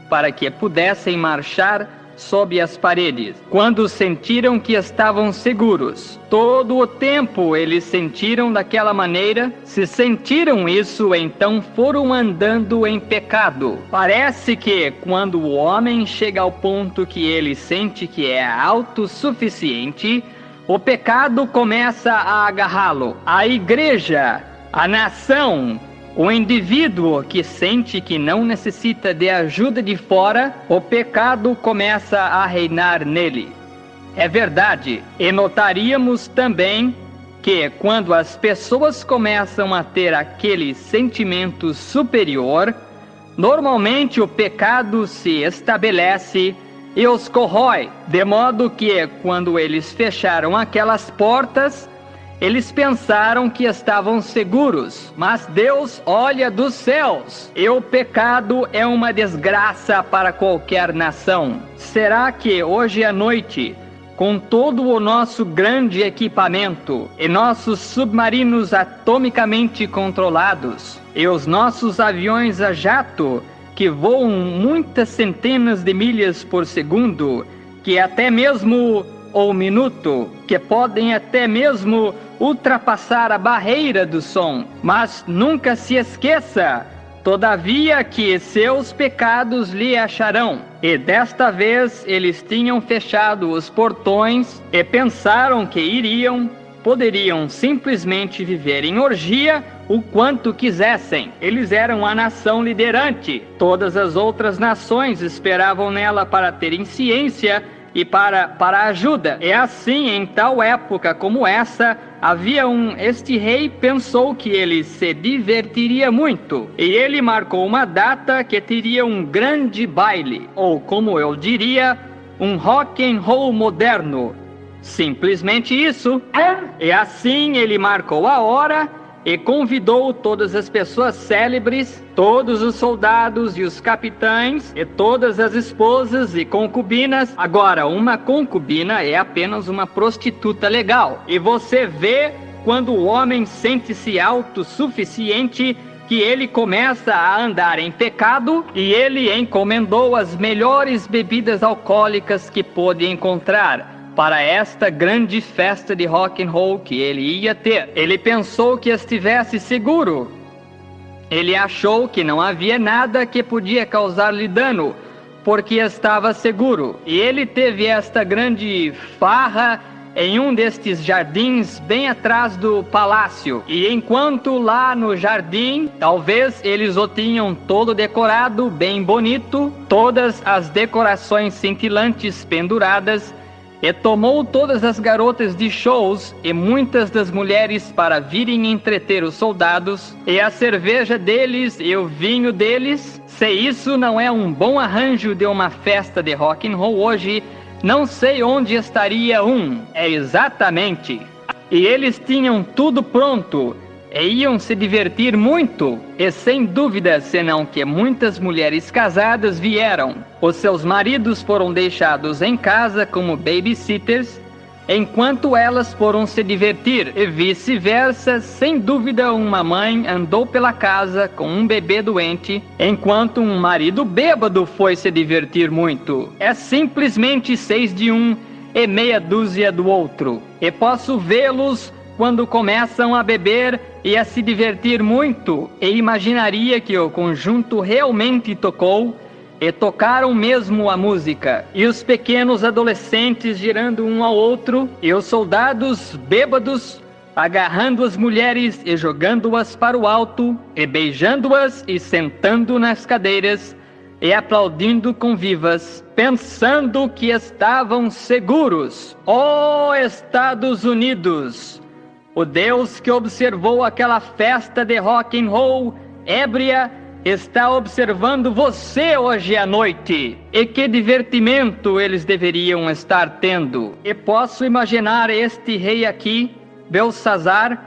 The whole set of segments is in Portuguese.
para que pudessem marchar sob as paredes. Quando sentiram que estavam seguros, todo o tempo eles sentiram daquela maneira. Se sentiram isso, então foram andando em pecado. Parece que quando o homem chega ao ponto que ele sente que é autossuficiente, o pecado começa a agarrá-lo. A igreja, a nação, o indivíduo que sente que não necessita de ajuda de fora, o pecado começa a reinar nele. É verdade. E notaríamos também que quando as pessoas começam a ter aquele sentimento superior, normalmente o pecado se estabelece e os corrói, de modo que quando eles fecharam aquelas portas, eles pensaram que estavam seguros, mas Deus olha dos céus, e o pecado é uma desgraça para qualquer nação. Será que hoje à noite, com todo o nosso grande equipamento, e nossos submarinos atomicamente controlados, e os nossos aviões a jato, que voam muitas centenas de milhas por segundo, que até mesmo ou minuto, que podem até mesmo ultrapassar a barreira do som. Mas nunca se esqueça, todavia, que seus pecados lhe acharão. E desta vez eles tinham fechado os portões e pensaram que poderiam simplesmente viver em orgia o quanto quisessem. Eles eram a nação liderante. Todas as outras nações esperavam nela para terem ciência e para ajuda. E assim, em tal época como essa, este rei pensou que ele se divertiria muito, e ele marcou uma data que teria um grande baile, ou como eu diria, um rock and roll moderno. Simplesmente isso. E assim ele marcou a hora e convidou todas as pessoas célebres, todos os soldados e os capitães, e todas as esposas e concubinas. Agora, uma concubina é apenas uma prostituta legal. E você vê, quando o homem sente-se autossuficiente, que ele começa a andar em pecado, e ele encomendou as melhores bebidas alcoólicas que pôde encontrar para esta grande festa de rock and roll que ele ia ter. Ele pensou que estivesse seguro. Ele achou que não havia nada que podia causar-lhe dano, porque estava seguro. E ele teve esta grande farra em um destes jardins bem atrás do palácio. E enquanto lá no jardim, talvez eles o tinham todo decorado, bem bonito, todas as decorações cintilantes penduradas, e tomou todas as garotas de shows e muitas das mulheres para virem entreter os soldados, e a cerveja deles e o vinho deles. Se isso não é um bom arranjo de uma festa de rock and roll hoje, não sei onde estaria um. É exatamente. E eles tinham tudo pronto, e iam se divertir muito, e sem dúvida, senão que muitas mulheres casadas vieram. Os seus maridos foram deixados em casa como babysitters, enquanto elas foram se divertir, e vice-versa. Sem dúvida, uma mãe andou pela casa com um bebê doente, enquanto um marido bêbado foi se divertir muito. É simplesmente 6 de um e meia dúzia do outro. E posso vê-los quando começam a beber e a se divertir muito, e imaginaria que o conjunto realmente tocou, e tocaram mesmo a música, e os pequenos adolescentes girando um ao outro, e os soldados bêbados agarrando as mulheres e jogando-as para o alto, e beijando-as e sentando nas cadeiras, e aplaudindo com vivas, pensando que estavam seguros. Oh, Estados Unidos! O Deus que observou aquela festa de rock and roll ébria está observando você hoje à noite. E que divertimento eles deveriam estar tendo. E posso imaginar este rei aqui, Belsazar,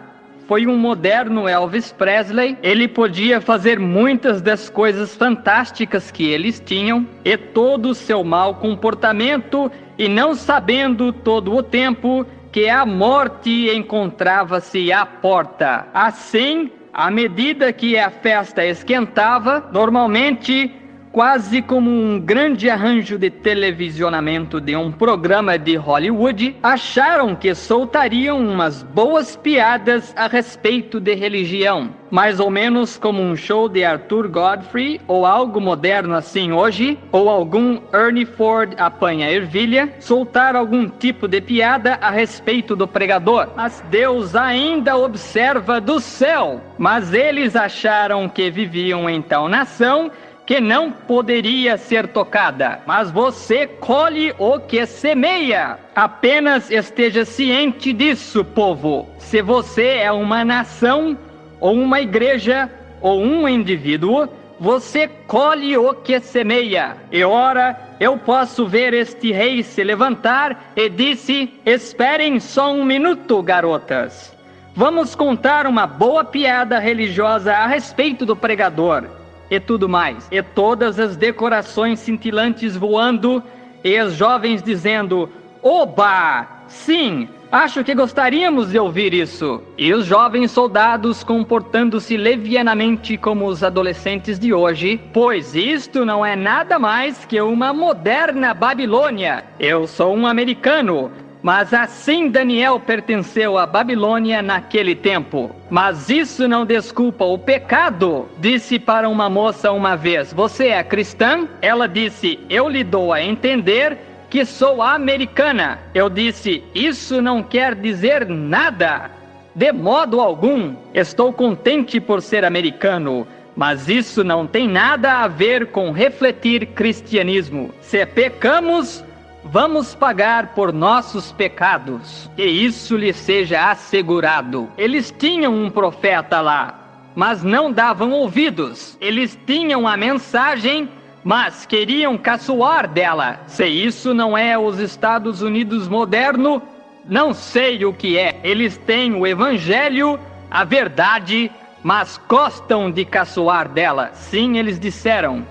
foi um moderno Elvis Presley. Ele podia fazer muitas das coisas fantásticas que eles tinham, e todo o seu mau comportamento, e não sabendo todo o tempo que a morte encontrava-se à porta. Assim, à medida que a festa esquentava, normalmente quase como um grande arranjo de televisionamento de um programa de Hollywood, acharam que soltariam umas boas piadas a respeito de religião, mais ou menos como um show de Arthur Godfrey, ou algo moderno assim hoje, ou algum Ernie Ford apanha ervilha, soltar algum tipo de piada a respeito do pregador. Mas Deus ainda observa do céu. Mas eles acharam que viviam em tal nação que não poderia ser tocada. Mas você colhe o que semeia. Apenas esteja ciente disso, povo. Se você é uma nação, ou uma igreja, ou um indivíduo, você colhe o que semeia. E ora, eu posso ver este rei se levantar e disse: esperem só um minuto, garotas. Vamos contar uma boa piada religiosa a respeito do pregador. E tudo mais. E todas as decorações cintilantes voando, e os jovens dizendo: oba! Sim, acho que gostaríamos de ouvir isso. E os jovens soldados comportando-se levianamente como os adolescentes de hoje, pois isto não é nada mais que uma moderna Babilônia. Eu sou um americano, mas assim Daniel pertenceu à Babilônia naquele tempo. Mas isso não desculpa o pecado. Disse para uma moça uma vez: você é cristã? Ela disse: eu lhe dou a entender que sou americana. Eu disse: isso não quer dizer nada. De modo algum. Estou contente por ser americano, mas isso não tem nada a ver com refletir cristianismo. Se pecamos, vamos pagar por nossos pecados, que isso lhe seja assegurado. Eles tinham um profeta lá, mas não davam ouvidos. Eles tinham a mensagem, mas queriam caçoar dela. Se isso não é os Estados Unidos moderno, não sei o que é. Eles têm o evangelho, a verdade, mas gostam de caçoar dela. Sim, eles disseram: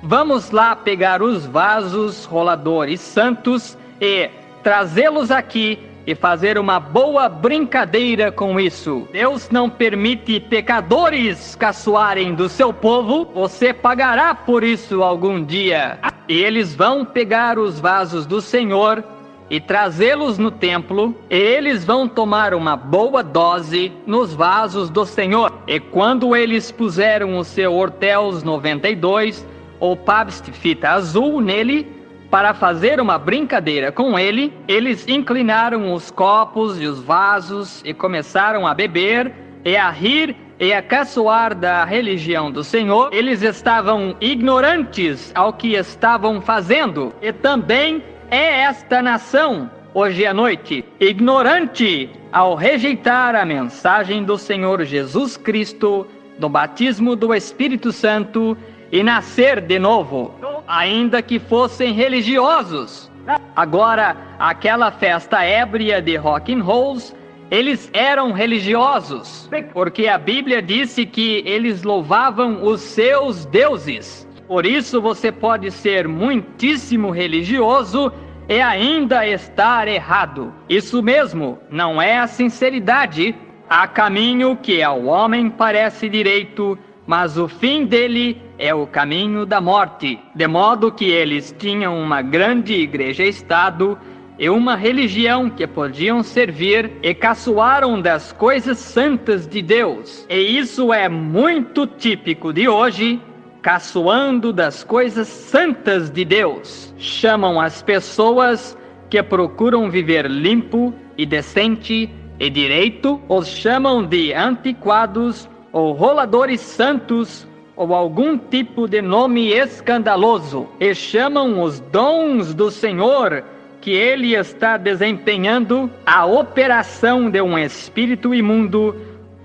vamos lá pegar os vasos roladores santos e trazê-los aqui e fazer uma boa brincadeira com isso. Deus não permite pecadores caçoarem do seu povo. Você pagará por isso algum dia. E eles vão pegar os vasos do Senhor e trazê-los no templo, e eles vão tomar uma boa dose nos vasos do Senhor. E quando eles puseram o seu Orteus 92 ou Pabst fita azul nele, para fazer uma brincadeira com ele, eles inclinaram os copos e os vasos e começaram a beber e a rir e a caçoar da religião do Senhor. Eles estavam ignorantes ao que estavam fazendo. E também é esta nação, hoje à noite, ignorante ao rejeitar a mensagem do Senhor Jesus Cristo, do batismo do Espírito Santo e nascer de novo, ainda que fossem religiosos. Agora, aquela festa ébria de rock and rolls, eles eram religiosos, porque a Bíblia disse que eles louvavam os seus deuses. Por isso você pode ser muitíssimo religioso e ainda estar errado. Isso mesmo, não é a sinceridade. Há caminho que ao homem parece direito, mas o fim dele é o caminho da morte. De modo que eles tinham uma grande igreja-estado e uma religião que podiam servir, e caçoaram das coisas santas de Deus. E isso é muito típico de hoje, caçoando das coisas santas de Deus. Chamam as pessoas que procuram viver limpo e decente e direito, os chamam de antiquados ou roladores santos, ou algum tipo de nome escandaloso, e chamam os dons do Senhor que ele está desempenhando, a operação de um espírito imundo,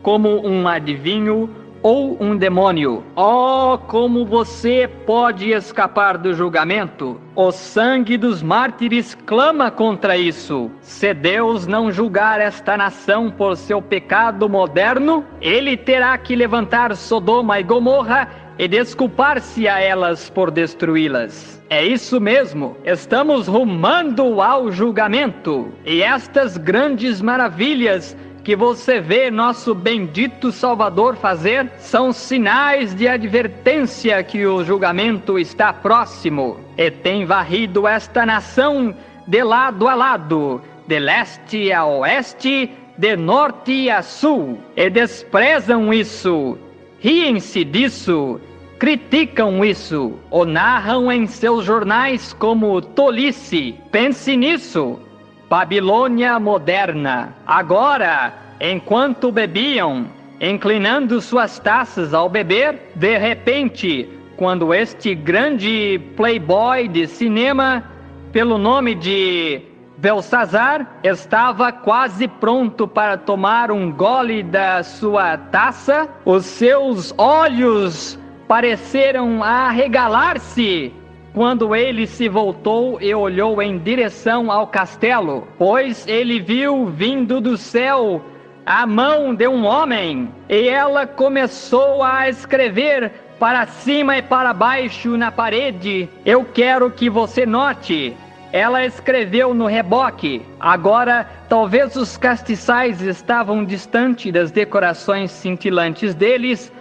como um adivinho ou um demônio. Oh, como você pode escapar do julgamento? O sangue dos mártires clama contra isso. Se Deus não julgar esta nação por seu pecado moderno, ele terá que levantar Sodoma e Gomorra e desculpar-se a elas por destruí-las. É isso mesmo, estamos rumando ao julgamento. E estas grandes maravilhas que você vê nosso bendito Salvador fazer são sinais de advertência que o julgamento está próximo, e tem varrido esta nação de lado a lado, de leste a oeste, de norte a sul, e desprezam isso, riem-se disso, criticam isso, ou narram em seus jornais como tolice. Pense nisso. Babilônia moderna. Agora, enquanto bebiam, inclinando suas taças ao beber, de repente, quando este grande playboy de cinema, pelo nome de Belsazar, estava quase pronto para tomar um gole da sua taça, os seus olhos pareceram arregalar-se quando ele se voltou e olhou em direção ao castelo, pois ele viu vindo do céu a mão de um homem, e ela começou a escrever para cima e para baixo na parede. Eu quero que você note, ela escreveu no reboque. Agora, talvez os castiçais estavam distante das decorações cintilantes deles,